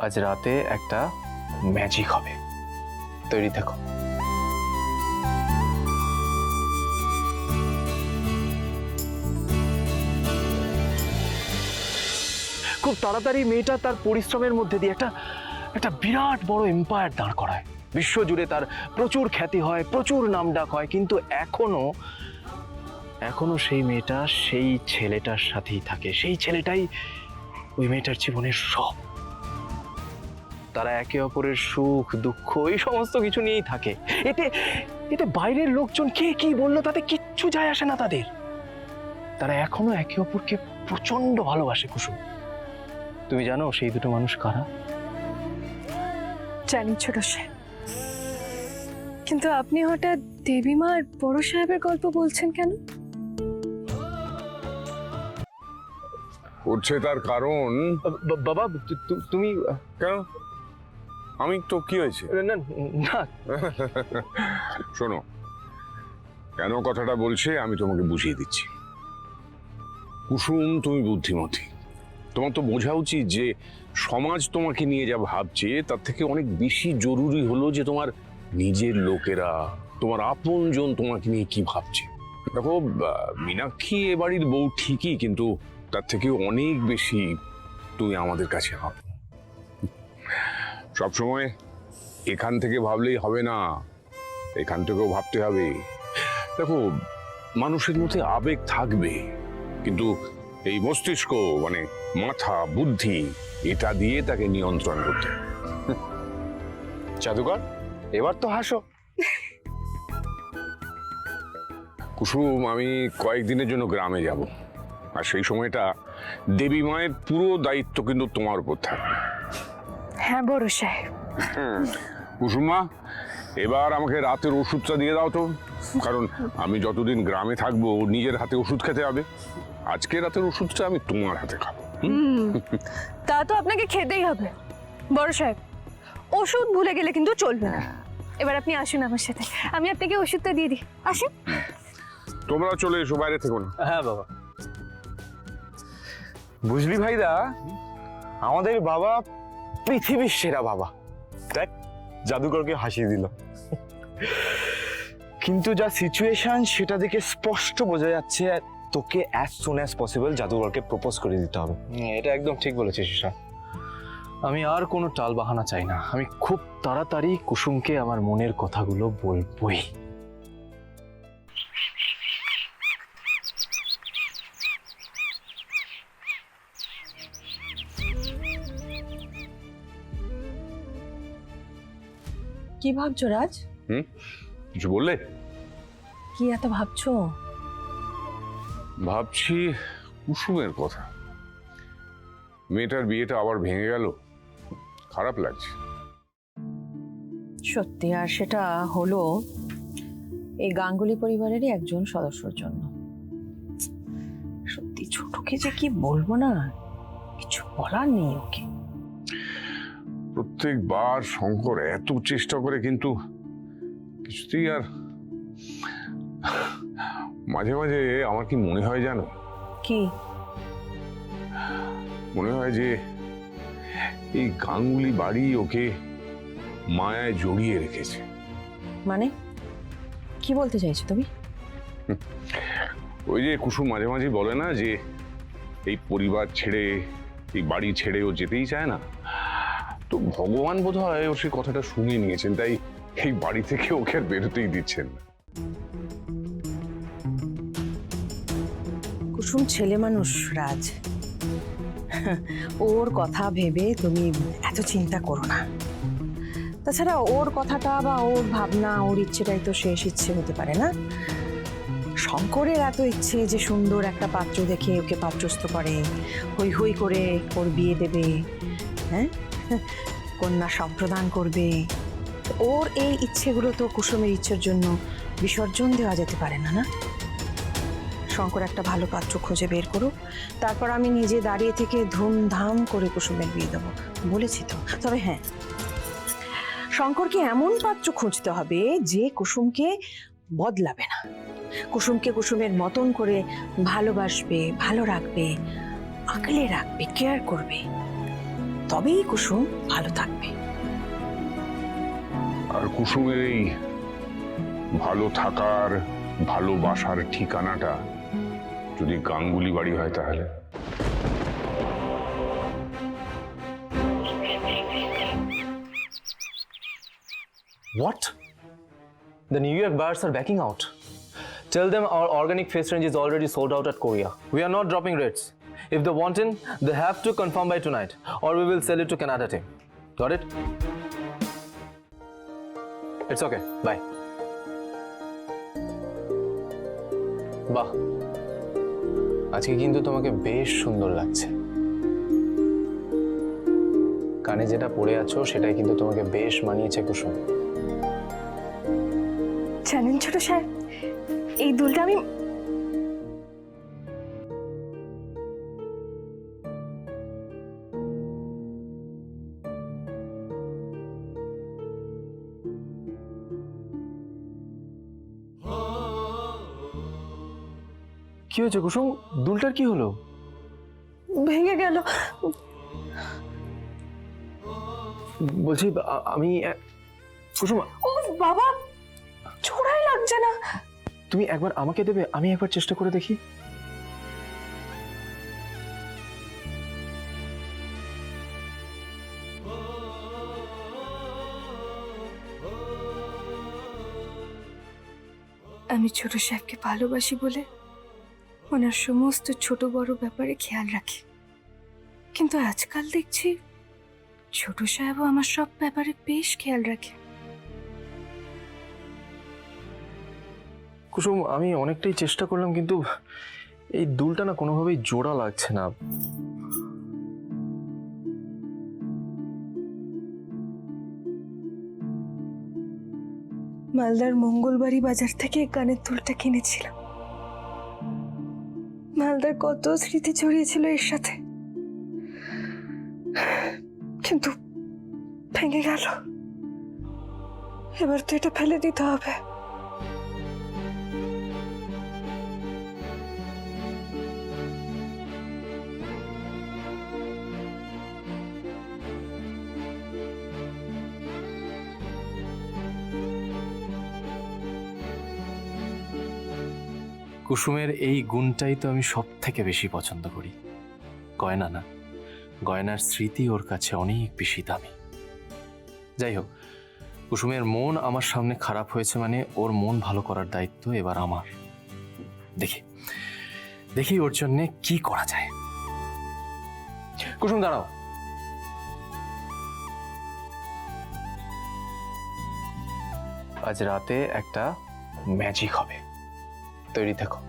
আজ রাতে একটা ম্যাজিক হবে, তৈরি থেকো। খুব তাড়াতাড়ি মেয়েটা তার পরিশ্রমের মধ্যে দিয়ে একটা বিরাট বড় এম্পায়ার দাঁড় করায়। বিশ্বজুড়ে তার প্রচুর খ্যাতি হয়, প্রচুর নামডাক হয়, কিন্তু এখনো সেই মেয়েটা সেই ছেলেটার সাথেই থাকে। সেই ছেলেটাই ওই মেয়েটার জীবনের সব। তারা একে অপরের সুখ দুঃখ এই সমস্ত কিছু নিয়েই থাকে। এতে বাইরের লোকজন কে কি বললো তাতে কিচ্ছু যায় আসে না তাদের। তারা এখনো একে অপরকে প্রচন্ড ভালোবাসে। কুসুম, তুমি জানো সেই দুটো মানুষ কারা? জানি ছোট সাহেব, কিন্তু আপনি হঠাৎ দেবীমা আর বড় সাহেবের গল্প বলছেন কেন? উঠছে তার কারণ। বাবা তুমি কেন? আমি তো কি হয়েছে? না না শোনো, কেন কথাটা বলছে আমি তোমাকে বুঝিয়ে দিচ্ছি। কুসুম, তুমি বুদ্ধিমতী, তোমার তো বোঝা উচিত যে সমাজ তোমাকে নিয়ে যা ভাবছে তার থেকে অনেক বেশি জরুরি হলো যে তোমার নিজের লোকেরা, তোমার আপনজন তোমাকে নিয়ে কি ভাবছে। দেখো, মীনাক্ষী এ বাড়ির বউ ঠিকই, কিন্তু তার থেকে অনেক বেশি তুমি আমাদের কাছে ভাবো। সবসময় এখান থেকে ভাবলেই হবে না, এখান থেকেও ভাবতে হবে। দেখো, মানুষের মধ্যে আবেগ থাকবে, কিন্তু এই মস্তিষ্ক মানে মাথা বুদ্ধি এটা দিয়ে তাকে নিয়ন্ত্রণ করতে। জাদুকর, এবার তো হাসো। কুসুম, আমি কয়েকদিনের জন্য গ্রামে যাব, আর সেই সময়টা দেবী মায়ের পুরো দায়িত্ব কিন্তু তোমার উপর থাকবে। হ্যাঁ বড় সাহেব। কুসুমা, এবার আমাকে রাতের ওষুধটা দিয়ে দাও তো, কারণ আমি যতদিন গ্রামে থাকবো নিজের হাতে ওষুধ খেতে হবে। আজকে রাতের ওষুধটা আমি তোমার হাতে খাবো। তা তো আপনাকে খেতেই হবে বড় সাহেব। ওষুধ ভুলে গেলে কিন্তু চলবে না। এবার আপনি আসুন আমার সাথে, আমি আপনাকে ওষুধটা দিয়ে দিই। আসুন। তোমরা চলে এসো, বাইরে থেকো না। হ্যাঁ বাবা। বুঝলি ভাইদা, আমাদের বাবা পৃথিবীর সেরা বাবা। দেখ, জাদুকরকে হাসিয়ে দিল। কিন্তু যা সিচুয়েশন সেটা দেখে স্পষ্ট বোঝা যাচ্ছে তোকে অ্যাজ সুন অ্যাজ পসিবল জাদুকরকে প্রপোজ করে দিতে হবে। এটা একদম ঠিক বলেছিস ঈশা। আমি আর কোনো টাল বাহানা চাই না। আমি খুব তাড়াতাড়ি কুসুমকে আমার মনের কথাগুলো বলবই। কি ভাবছো রাজ? কিছু বললে? কি এত ভাবছো? ভাবছি কুসুমের কথা। মেয়েটার বিয়েটা আবার ভেঙে গেল, খারাপ লাগছে। সত্যি, আর সেটা হলো এই গাঙ্গুলি পরিবারেরই একজন সদস্যর জন্য। সত্যি ছোটকে যে কি বলবো, না কিছু বলার নেই ওকে। প্রত্যেকবার শঙ্কর এত চেষ্টা করে, কিন্তু কিছুতেই আর। মাঝে মাঝে আমার কি মনে হয় জানো? কি মনে হয় যে এই গাঙ্গুলি বাড়ি ওকে মায়ায় জড়িয়ে রেখেছে। মানে কি বলতে চাইছো তুমি? ওই যে কুসুম মাঝে মাঝে বলে না যে এই পরিবার ছেড়ে, এই বাড়ি ছেড়ে ও যেতেই চায় না। তো ভগবান বোধহয় ও সেই কথাটা শুনে নিয়েছেন, তাই এই বাড়ি থেকে ওকে আর বেরোতেই দিচ্ছেন না। কুসুম ছেলে মানুষ রাজ, ওর কথা ভেবে তুমি এত চিন্তা করো না। তাছাড়া ওর কথাটা বা ওর ভাবনা, ওর ইচ্ছেটাই তো শেষ ইচ্ছে হতে পারে না। শঙ্করের এত ইচ্ছে যে সুন্দর একটা পাত্র দেখে ওকে পাত্রস্থ করে, হই হই করে ওর বিয়ে দেবে, হ্যাঁ কন্যা সম্প্রদান করবে। ওর এই ইচ্ছেগুলো তো কুসুমের ইচ্ছের জন্য বিসর্জন দেওয়া যেতে পারে না। না, শঙ্কর একটা ভালো পাত্র খুঁজে বের করুক, তারপর আমি নিজে দাঁড়িয়ে থেকে ধুমধাম করে কুসুমের বিয়ে দেবো বলেছি তো। তবে হ্যাঁ, শঙ্করকে এমন পাত্র খুঁজতে হবে যে কুসুমকে বদলাবে না, কুসুমকে কুসুমের মতন করে ভালোবাসবে, ভালো রাখবে, আগলে রাখবে, কেয়ার করবে। তবেই কুসুম ভালো থাকবে। আর কুসুমের এই ভালো থাকার ভালোবাসার ঠিকানাটা যদি গাঙ্গুলি বাড়ি হয় তাহলে What? The New York buyers are backing out. Tell them our organic face range is already sold out at Korea. We are not dropping rates. If they want in, they have to confirm by tonight, or we will sell it to Canada team. Got it? It's okay. Bye. বাহ, আজকে কিন্তু তোমাকে বেশ সুন্দর লাগছে। কানে যেটা পরে আছো সেটাই কিন্তু তোমাকে বেশ মানিয়েছে কুসুম। জানেন ছোট সাহেব, এই দুলটা আমি কি হয়েছে কুসুম? দুলটার কি হলো? ভেঙে গেল। বলছি আমি কুসুম, ও বাবা, ছোড়াই লাগছে না। তুমি একবার আমাকে দেবে? আমি একবার চেষ্টা করে দেখি। আমি ছোট সাহেবকে ভালোবাসি বলে ওনার সমস্ত ছোট বড় ব্যাপারে খেয়াল রাখি, কিন্তু আজকাল দেখছি ছোট সাহেবও আমার সব ব্যাপারে বেশ খেয়াল রাখে। কুসুম, আমি অনেকটাই চেষ্টা করলাম, কিন্তু এই দুলটা না কোনোভাবেই জোড়া লাগছে না। মালদার মঙ্গলবাড়ি বাজার থেকে কানের দুলটা কিনেছিলাম। মালদার কত স্মৃতি জড়িয়েছিল এর সাথে, কিন্তু ভেঙে গেল। এবার তো এটা ফেলে দিতে হবে। কুসুমের এই গুণটাই তো আমি সব থেকে বেশি পছন্দ করি। গয়না না, গয়নার স্মৃতি ওর কাছে অনেক বেশি দামি। যাই হোক, কুসুমের মন আমার সামনে খারাপ হয়েছে মানে ওর মন ভালো করার দায়িত্ব এবার আমার। দেখি দেখি ওর জন্যে কি করা যায়। কুসুম দাঁড়াও। আজ রাতে একটা ম্যাজিক হবে, তৈরি থেকো।